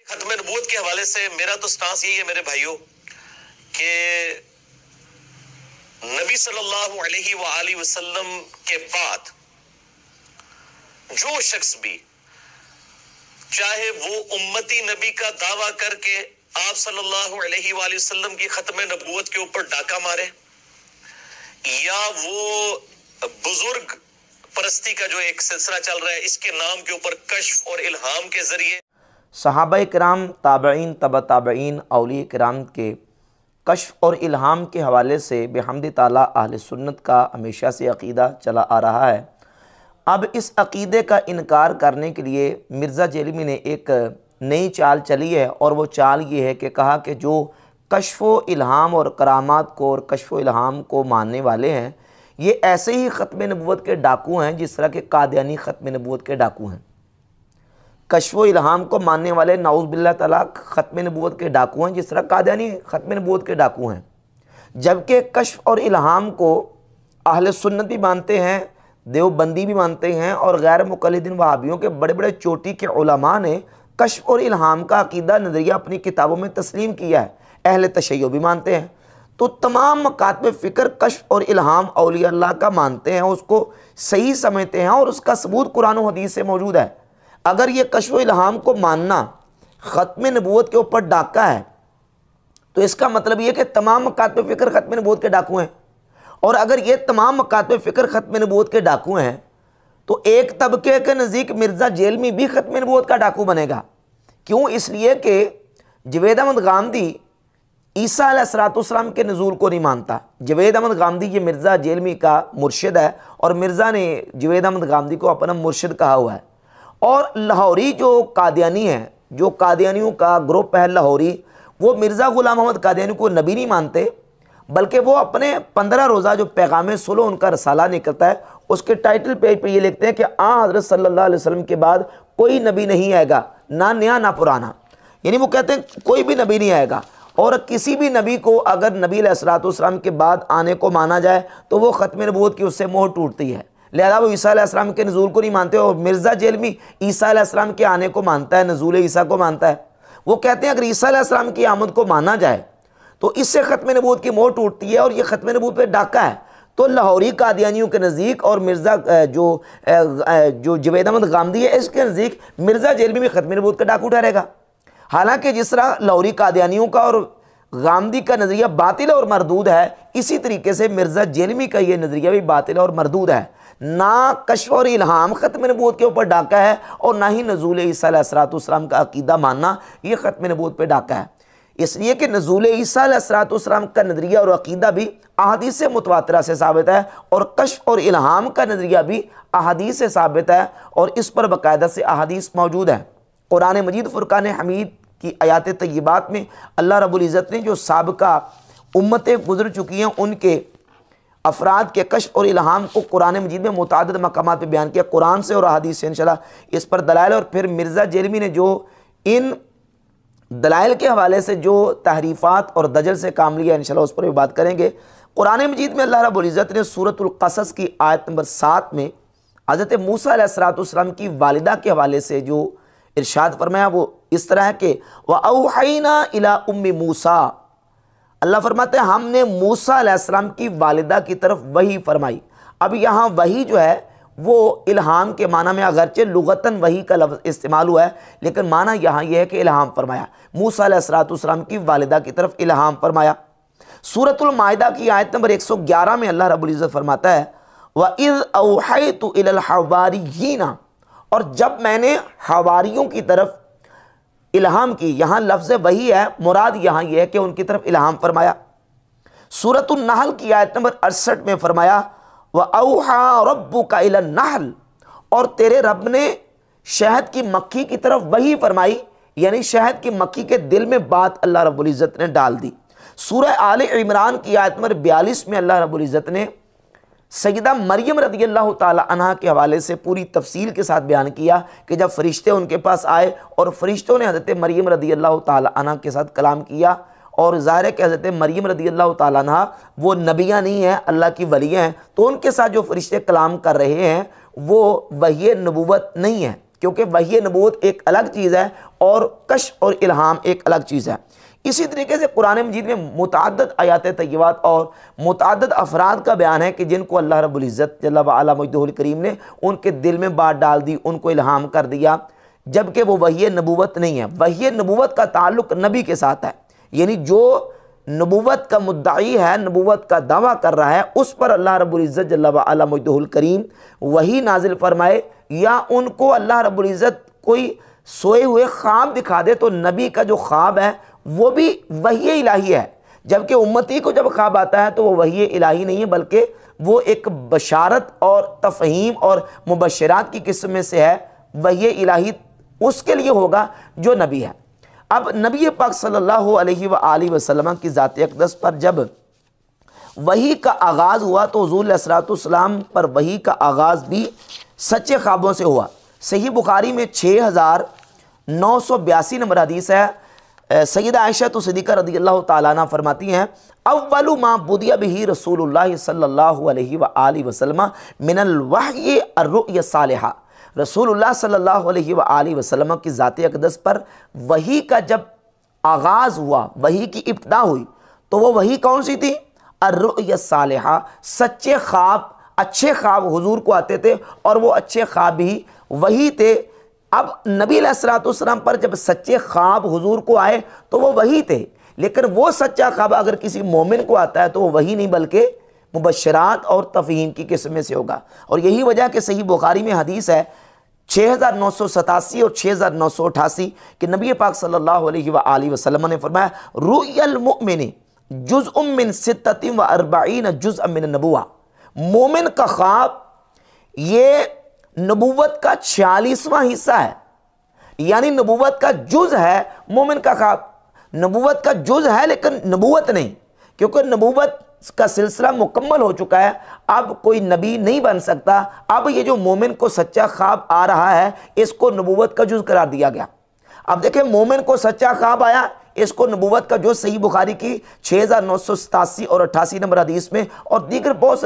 खत्म नबूवत के हवाले से मेरा तो स्टांस यही है मेरे भाइयों कि नबी सल्लल्लाहु अलैहि वसल्लम के बाद जो शख्स भी चाहे वो उम्मती नबी का दावा करके आप सल्लल्लाहु अलैहि वसल्लम की खत्म नबूवत के ऊपर डाका मारे, या वो बुजुर्ग परस्ती का जो एक सिलसिला चल रहा है इसके नाम के ऊपर कश्फ और इल्हाम के जरिए सहाबा किराम, ताबईन, तबा ताबईन, औलिया किराम के कश्फ और इल्हाम के हवाले से बिहम्दि ताला अहले सुन्नत का हमेशा से अक़ीदा चला आ रहा है। अब इस अक़ीदे का इनकार करने के लिए मिर्ज़ा जेलमी ने एक नई चाल चली है, और वो चाल ये है कि कहा कि जो कश्फ व इल्हाम और करामात को और कश्फ व इल्हाम को मानने वाले हैं ये ऐसे ही ख़त्म नबूवत के डाकू हैं जिस तरह के कादियानी ख़त्म नबूवत के डाकू हैं। कश्फ व इल्हाम को मानने वाले नाउज़ बिल्लाह तआला ख़त्म नबूवत के डाकू हैं जिस तरह कादियानी ख़त्म नबूवत के डाकू हैं। जबकि कश्फ और इल्हाम को अहले सुन्नत भी मानते हैं, देवबंदी भी मानते हैं, और गैर मुक़ल्लिदीन वहाबियों के बड़े बड़े चोटी के उलमा ने कश्फ और इल्हाम का अक़ीदा नज़रिया अपनी किताबों में तस्लीम किया है। अहले तशय्युअ भी मानते हैं। तो तमाम मकातब फ़िक्र कश्फ और इल्हाम औलिया अल्लाह का मानते हैं, उसको सही समझते हैं, और उसका सबूत कुरान और हदीस से मौजूद है। अगर ये कश्फ व इल्हाम को मानना ख़त्म नबूवत के ऊपर डाका है तो इसका मतलब ये कि तमाम मकातब फ़िक्र ख़त्म नबूवत के डाकू हैं। और अगर ये तमाम मकातब फ़िक्र ख़त्म नबूवत के डाकू हैं तो एक तबके के नज़दीक मिर्ज़ा जेलमी भी ख़त्म नबूवत का डाकू बनेगा। क्यों? इसलिए कि जवेद अहमद गामदी ईसा अलैहिस्सलाम के नज़ूल को नहीं मानता। जवेद अहमद गामदी ये मिर्ज़ा जेलमी का मुर्शिद है, और मिर्ज़ा ने जवेद अहमद गामदी को अपना मुर्शिद कहा हुआ है। और लाहौरी जो कादियानी है, जो कादियानियों का ग्रुप है लाहौरी, वो मिर्ज़ा ग़ुलाम अहमद कादियानी को नबी नहीं मानते, बल्कि वो अपने 15 रोज़ा जो पैगाम सुलह उनका रसाला निकलता है उसके टाइटल पेज पे ये लिखते हैं कि हज़रत सल्लल्लाहु अलैहि वसल्लम के बाद कोई नबी नहीं आएगा, ना नया ना पुराना। यानी वो कहते हैं कोई भी नबी नहीं आएगा, और किसी भी नबी को अगर नबी अलैहिस्सलाम के बाद आने को माना जाए तो वो ख़त्म नबूवत की उससे मोहर टूटती है। लिहाजा वो ईसा अलैहिस्सलाम के नज़ूल को नहीं मानते, और मिर्ज़ा जेलमी ईसा अलैहिस्सलाम के आने को मानता है, नज़ूल ईसा को मानता है। वो कहते हैं अगर ईसा अलैहिस्सलाम की आमद को माना जाए तो इससे ख़त्म नबूवत की मोहर टूटती है, और ये ख़त्म नबूवत पे डाका है। तो लाहौरी कादियानियों के नज़दीक और मिर्ज़ा जो जवेद अहमद गामदी है इसके नज़दीक मिर्ज़ा जेलमी भी ख़त्म नबूवत का डाकू ठहरेगा। हालांकि जिस तरह लाहौरी कादियानियों का और गामदी का नज़रिया बातिल और मरदूद है, इसी तरीके से मिर्ज़ा जेलमी का ये नज़रिया भी बातिल और मरदूद है। ना कश्फ और इल्हाम ख़त्म नबूवत के ऊपर डाका है, और ना ही नज़ूल ईसा अलैहिस्सलाम का अक़ीदा मानना ये ख़त्म नबूवत पे डाका है। इसलिए कि नज़ूल ईसा अलैहिस्सलाम का नज़रिया और अक़ीदा भी अहादीस से मुतवातिरा से साबित है, और कश्फ और इल्हाम का नज़रिया भी अहादीस से साबित है, और इस पर बाकायदा से अहादीस मौजूद है। कुरान मजीद फ़ुरक़ान हमीद की आयात तय्यबात में अल्लाह रब्बुल इज़्ज़त ने जो साबिक़ा उम्मतें गुज़र चुकी हैं उनके अफराद के कश्फ और इल्हाम को कुरान मजीद में मुतादिद मकामात पे बयान किया, कुरान से और अहादीस से इंशाअल्लाह इस पर दलाइल। और फिर मिर्ज़ा जेलमी ने जो इन दलाइल के हवाले से जो तहरीफ़ात और दजल से काम लिया इंशाअल्लाह उस पर भी बात करेंगे। कुरान मजीद में अल्लाह रब्बुल इज़्ज़त ने सूरतुल क़सस की आयत नंबर 7 में हज़रत मूसा अलैहिस्सलाम की वालिदा के हवाले से जो इरशाद फरमाया वो इस तरह है कि व औहैना इला उम्मी मूसा, अल्लाह फरमाते हैं हमने मूसा अलैहिस्सलाम की वालिदा की तरफ वही फरमाई। अब यहाँ वही जो है वो इल्हाम के माना में अगरचे लुगतन वही का लफ्ज़ इस्तेमाल हुआ है, लेकिन माना यहाँ यह है कि इल्हाम फरमाया, मूसा अलैहिस्सलाम की वालिदा की तरफ इल्हाम फरमाया। सूरतुल माइदा की आयत नंबर 111 में अल्लाह रब्बुल इज़्ज़त फरमाता है व इज़ औहैतु इलल हवारियीना, और जब मैंने हवारियों की तरफ इल्हाम की, यहाँ लफ्ज़ वही है, मुराद यहाँ यह है कि उनकी तरफ इल्हाम फरमाया। सूरतुन नहल की आयत नंबर 68 में फरमाया व औहा रब्बुका इलन नहल, और तेरे रब ने शहद की मक्खी की तरफ वही फरमाई, यानी शहद की मक्खी के दिल में बात अल्लाह रब्बुल इज़्ज़त ने डाल दी। सूरह आले इमरान की आयत नंबर 42 में अल्लाह रब्बुल इज़्ज़त ने सैयदा मरियम रज़ियल्लाहु ताला अन्हा के हवाले से पूरी तफसील के साथ बयान किया कि जब फरिश्ते उनके पास आए और फरिश्तों ने हज़रत मरियम रज़ियल्लाहु ताला अन्हा के साथ कलाम किया, और ज़ाहिर है कि हज़रत मरियम रज़ियल्लाहु ताला अन्हा वो नबियाँ नहीं हैं, अल्लाह की वलियाँ हैं, तो उनके साथ जो फरिश्ते कलाम कर रहे हैं वो वही नबूवत नहीं है, क्योंकि वही नबूवत एक अलग चीज़ है और कश्फ और इल्हाम एक अलग चीज़ है। इसी तरीके से कुरान मजीद में मुतअद्दिद आयात तय्यबात और मुतअद्दिद अफराद का बयान है कि जिनको अल्लाह रब्बुल इज़्ज़त जल्ल व अला मजदहुल करीम ने उनके दिल में बात डाल दी, उनको इल्हाम कर दिया, जबकि वो वही नबूवत नहीं है। वही नबूवत का ताल्लुक नबी के साथ है, यानी जो नबूवत का मुद्दाई है, नबूवत का दावा कर रहा है, उस पर अल्लाह रब्बुल इज़्ज़त जल्ल व अला मजदहुल करीम वही नाजिल फरमाए, या उनको अल्लाह रब्बुल इज़्ज़त कोई सोए हुए ख्वाब दिखा दे तो नबी का जो ख्वाब है वो भी वही इलाही है, जबकि उम्मती को जब ख्वाब आता है तो वो वही इलाही नहीं है, बल्कि वो एक बशारत और तफ़हीम और मुबशरात की किस्म में से है। वही इलाही उसके लिए होगा जो नबी है। अब नबी पाक सल्लल्लाहु अलैहि व आलिहि वसल्लम की ज़ात अक़दस पर जब वही का आगाज़ हुआ तो हुज़ूर अलैहिस्सलाम पर वही का आगाज़ भी सच्चे ख्वाबों से हुआ। सही बुखारी में 6982 नंबर हदीस है। सैयदा आयशा तो सिद्दीक़ा रज़ियल्लाहु ताला अन्हा फरमाती हैं, अव्वलु मा बुदिया बिही रसूलुल्लाह सल्लल्लाहु अलैहि व आलिहि वसल्लम मिनल वह्यि अर्रुया सालिहा। रसूलुल्लाह सल्लल्लाहु अलैहि व आलिहि वसल्लम की ज़ात अक़दस पर वही का जब आगाज़ हुआ, वही की इब्तिदा हुई, तो वो वही कौन सी थी? अर्रुया सालिहा, सच्चे ख्वाब, अच्छे ख्वाब हुजूर को आते थे और वो अच्छे ख्वाब भी वही थे। अब नबी अलैहिस्सलाम पर जब सच्चे ख्वाब हुजूर को आए तो वो वही थे, लेकिन वो सच्चा ख्वाब अगर किसी मोमिन को आता है तो वो वही नहीं बल्कि मुबशरात और तफ़हीम की किस्म में से होगा। और यही वजह कि सही बुखारी में हदीस है 6987 और 6988 कि नबी पाक सल्लल्लाहु अलैहि व आलिहि वसल्लम ने फरमाया, रुयल मुमिन जुज़अम मिन सित्ततिन व अर्बईन जुज़अम मिन नबुव्वा। मोमिन का ख्वाब ये नबूवत का 46वां हिस्सा है, यानी नबूवत का जुज़ है। मोमिन का ख्वाब नबूवत का जुज़ है लेकिन नबूवत नहीं, क्योंकि नबूवत का सिलसिला मुकम्मल हो चुका है, अब कोई नबी नहीं बन सकता। अब ये जो मोमिन को सच्चा ख्वाब आ रहा है इसको नबूवत का जुज़ करार दिया गया। अब देखें, मोमिन को सच्चा ख्वाब आया, इसको नबूवत का जुज़ सही बुखारी की 6987 और 88 नंबर हदीस में और दीगर बहुत